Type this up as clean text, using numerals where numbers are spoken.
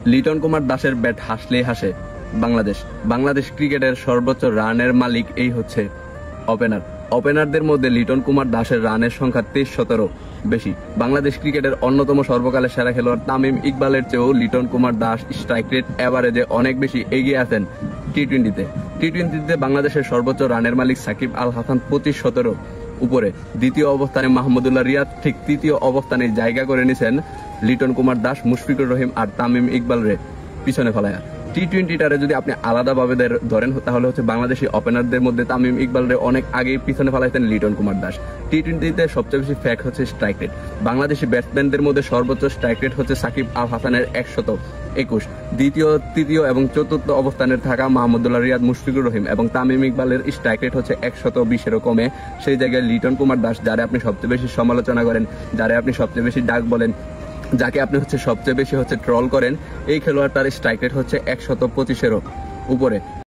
লিটন কুমার দাসের ব্যাট হাসলেই হাসে বাংলাদেশ। বাংলাদেশ ক্রিকেটের সর্বোচ্চ রানের মালিক এই হচ্ছে ওপেনারদের মধ্যে লিটন কুমার দাসের রানের সংখ্যা 23-17 বেশি। বাংলাদেশ ক্রিকেটের অন্যতম সর্বকালের সেরা খেলোয়াড় তামিম ইকবালের চেয়েও লিটন কুমার দাস স্ট্রাইক রেট এভারেজে অনেক বেশি এগিয়ে আছেন টি-টোয়েন্টিতে বাংলাদেশের সর্বোচ্চ রানের মালিক সাকিব আল হাসান 25-17 উপরে। দ্বিতীয় অবস্থানে মাহমুদুল্লাহ রিয়াদ, ঠিক তৃতীয় অবস্থানে জায়গা করে নিছেন লিটন কুমার দাস, মুশফিকুর রহিম আর তামিম ইকবালরে পিছনে ফেলায়া। টি-টোয়েন্টিটারে যদি আপনি আলাদাভাবে ধরেন তাহলে হচ্ছে বাংলাদেশি ওপেনারদের মধ্যে তামিম ইকবালরে অনেক আগেই পিছনে ফেলাইতেন লিটন কুমার দাস। টি-টোয়েন্টিতে সবচেয়ে বেশি ফ্যাক্ট হচ্ছে স্ট্রাইক রেট। বাংলাদেশি ব্যাটসম্যানদের মধ্যে সর্বোচ্চ স্ট্রাইক রেট হচ্ছে সাকিব আল হাসানের 121। দ্বিতীয়, তৃতীয় এবং চতুর্থ অবস্থানে থাকা মাহমুদুল্লাহ রিয়াদ, মুশফিকুর রহিম এবং তামিম ইকবালের স্ট্রাইক রেট হচ্ছে 120-এরও কমে। সেই জায়গায় লিটন কুমার দাস, যারা আপনি সবচেয়ে বেশি সমালোচনা করেন, যারা আপনি সবচেয়ে বেশি ডাক বলেন, যাকে আপনি সবচেয়ে বেশি ট্রল করেন, এই খেলোয়াড়টার স্ট্রাইক রেট হচ্ছে 125-এরও উপরে।